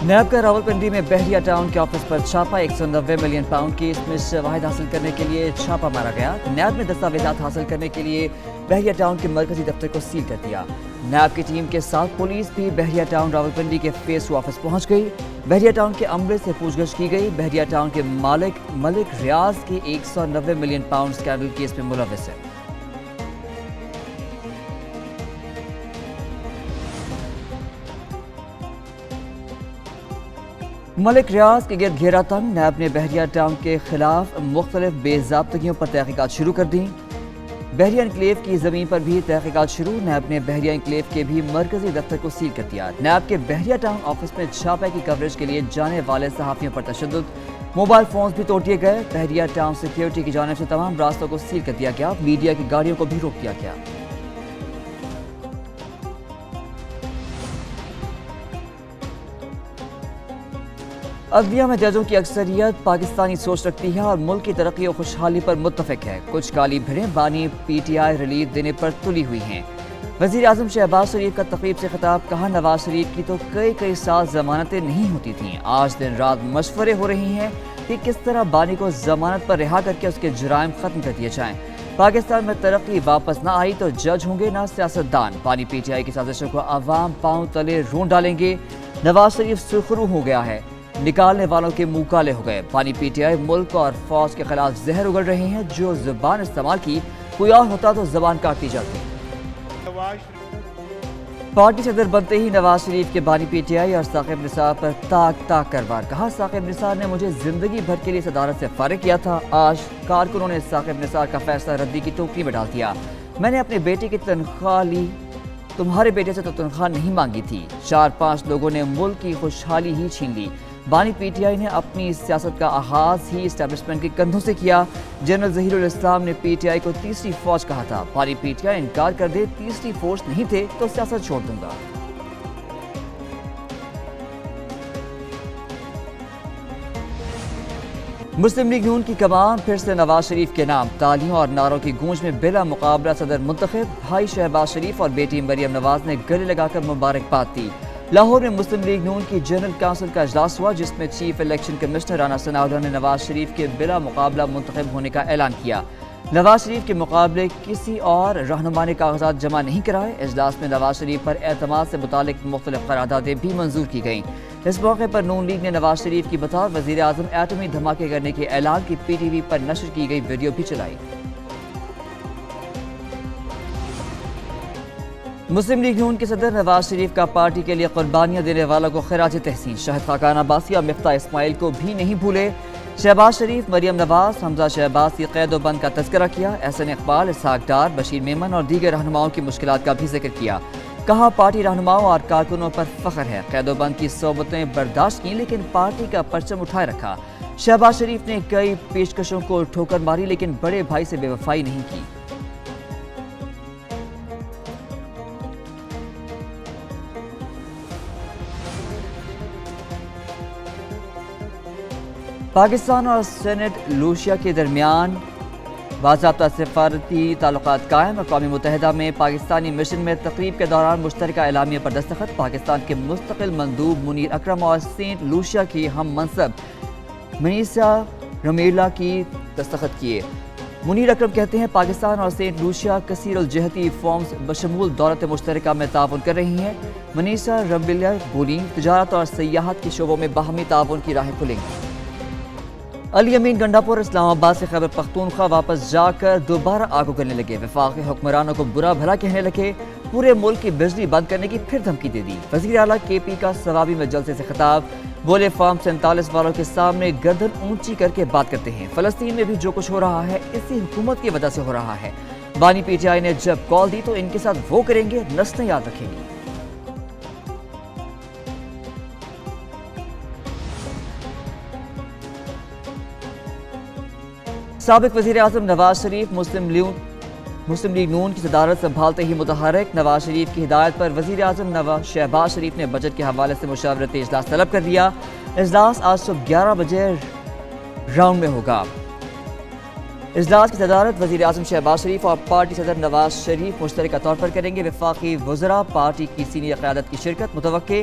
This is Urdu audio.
نیب کا راولپنڈی میں بحریہ ٹاؤن کے آفس پر چھاپا 190 ملین پاؤنڈ کی اس میں شواہد حاصل کرنے کے لیے چھاپا مارا گیا۔ نیب نے دستاویزات حاصل کرنے کے لیے بحریہ ٹاؤن کے مرکزی دفتر کو سیل کر دیا۔ نیب کی ٹیم کے ساتھ پولیس بھی بحریہ ٹاؤن راولپنڈی کے فیس 2 آفس پہنچ گئی۔ بحریہ ٹاؤن کے عملے سے پوچھ گچھ کی گئی۔ بحریہ ٹاؤن کے مالک ملک ریاض کی 190 ملین پاؤنڈ اسکینڈل کیس میں ملوث ہے۔ ملک ریاض کے گرد گھیرا تنگ، نیب نے بحریہ ٹاؤن کے خلاف مختلف بے ضابطگیوں پر تحقیقات شروع کر دیں۔ بحریہ انکلیو کی زمین پر بھی تحقیقات شروع، نیب نے بحریہ انکلیو کے بھی مرکزی دفتر کو سیل کر دیا۔ نیب کے بحریہ ٹاؤن آفس میں چھاپے کی کوریج کے لیے جانے والے صحافیوں پر تشدد، موبائل فونز بھی توڑ دیے گئے۔ بحریہ ٹاؤن سیکیورٹی کی جانب سے تمام راستوں کو سیل کر دیا گیا، میڈیا کی گاڑیوں کو بھی روک دیا گیا۔ عدلیہ میں ججوں کی اکثریت پاکستانی سوچ رکھتی ہے اور ملک کی ترقی و خوشحالی پر متفق ہے۔ کچھ کالی بھیڑیں بانی پی ٹی آئی ریلیف دینے پر تلی ہوئی ہیں۔ وزیر اعظم شہباز شریف کا تقریب سے خطاب، کہا نواز شریف کی تو کئی سال ضمانتیں نہیں ہوتی تھیں، آج دن رات مشورے ہو رہی ہیں کہ کس طرح بانی کو ضمانت پر رہا کر کے اس کے جرائم ختم کر دیے جائیں۔ پاکستان میں ترقی واپس نہ آئی تو جج ہوں گے نہ سیاستدان، بانی پی ٹی آئی کی سازشوں کو عوام پاؤں تلے رون ڈالیں گے۔ نواز شریف سرخرو ہو گیا ہے، نکالنے والوں کے منہ کالے ہو گئے۔ بانی پی ٹی آئی ملک اور فوج کے خلاف زہر اگل رہے ہیں، جو زبان استعمال کی کوئی اور ہوتا تو زبان کاٹی جاتی۔ پارٹی صدر بنتے ہی نواز شریف کے بانی پی ٹی آئی اور ثاقب نثار پر تاک کر وار، کہا ثاقب نثار نے مجھے زندگی بھر کے لیے صدارت سے فارغ کیا تھا، آج کارکنوں نے ثاقب نثار کا فیصلہ ردی کی ٹوکری میں ڈال دیا۔ میں نے اپنے بیٹے کی تنخواہ لی، تمہارے بیٹے سے تو تنخواہ نہیں مانگی تھی۔ 4-5 لوگوں نے ملک کی خوشحالی ہی چھین لی۔ بانی پی ٹی آئی نے اپنی سیاست کا آغاز ہی اسٹیبلشمنٹ کے کندھوں سے کیا۔ جنرل ظہیر الاسلام نے پی ٹی آئی کو تیسری فوج کہا تھا۔ بانی پی ٹی آئی انکار کر دے تیسری فوج نہیں تھے تو سیاست چھوڑ دوں گا۔ مسلم لیگ نون کی کمان پھر سے نواز شریف کے نام، تالیوں اور نعروں کی گونج میں بلا مقابلہ صدر منتخب، بھائی شہباز شریف اور بیٹی مریم نواز نے گلے لگا کر مبارکباد دی۔ لاہور میں مسلم لیگ نون کی جنرل کونسل کا اجلاس ہوا، جس میں chief election commissioner Rana Sanaullah نے نواز شریف کے بلا مقابلہ منتخب ہونے کا اعلان کیا۔ نواز شریف کے مقابلے کسی اور رہنما نے کاغذات جمع نہیں کرائے۔ اجلاس میں نواز شریف پر اعتماد سے متعلق مختلف قراردادیں بھی منظور کی گئیں۔ اس موقع پر نون لیگ نے نواز شریف کی بطور وزیر اعظم ایٹمی دھماکے کرنے کے اعلان کی پی ٹی وی پر نشر کی گئی ویڈیو بھی چلائی۔ مسلم لیگ نون کے صدر نواز شریف کا پارٹی کے لیے قربانیاں دینے والوں کو خراج تحسین، شاہد خاقان عباسی اور مفتاح اسماعیل کو بھی نہیں بھولے۔ شہباز شریف، مریم نواز، حمزہ شہباز کی قید و بند کا تذکرہ کیا۔ احسن اقبال، اسحاق ڈار، بشیر میمن اور دیگر رہنماؤں کی مشکلات کا بھی ذکر کیا۔ کہا پارٹی رہنماؤں اور کارکنوں پر فخر ہے، قید و بند کی صعوبتیں برداشت کی لیکن پارٹی کا پرچم اٹھائے رکھا۔ شہباز شریف نے کئی پیشکشوں کو ٹھوکر ماری لیکن بڑے بھائی سے بے وفائی نہیں کی۔ پاکستان اور سینٹ لوشیا کے درمیان باضابطہ سفارتی تعلقات قائم، اقوام متحدہ میں پاکستانی مشن میں تقریب کے دوران مشترکہ اعلامیہ پر دستخط، پاکستان کے مستقل مندوب منیر اکرم اور سینٹ لوشیا کی ہم منصب منیسا رمیلا کی دستخط کیے۔ منیر اکرم کہتے ہیں پاکستان اور سینٹ لوشیا کثیر الجہتی فورمز بشمول دولت مشترکہ میں تعاون کر رہی ہیں۔ منیسا رمیلا بولی تجارت اور سیاحت کے شعبوں میں باہمی تعاون کی راہیں کھلیں گی۔ علی امین گنڈاپور اسلام آباد سے خیبر پختونخوا واپس جا کر دوبارہ آگو کرنے لگے، وفاقی حکمرانوں کو برا بھلا کہنے لگے، پورے ملک کی بجلی بند کرنے کی پھر دھمکی دے دی۔ وزیر اعلیٰ کے پی کا ثوابی میں جلسے سے خطاب، بولے فارم 47 والوں کے سامنے گردن اونچی کر کے بات کرتے ہیں، فلسطین میں بھی جو کچھ ہو رہا ہے اسی حکومت کی وجہ سے ہو رہا ہے۔ بانی پی ٹی آئی نے جب کال دی تو ان کے ساتھ وہ کریں گے، نسلیں یاد رکھیں گی۔ سابق وزیر اعظم نواز شریف مسلم لیگ نون کی صدارت سنبھالتے ہی متحرک، نواز شریف کی ہدایت پر وزیر اعظم شہباز شریف نے بجٹ کے حوالے سے مشاورتی اجلاس طلب کر دیا۔ اجلاس آج صبح 11 بجے راؤنڈ میں ہوگا۔ اجلاس کی صدارت وزیر اعظم شہباز شریف اور پارٹی صدر نواز شریف مشترکہ طور پر کریں گے۔ وفاقی وزراء پارٹی کی سینئر قیادت کی شرکت متوقع۔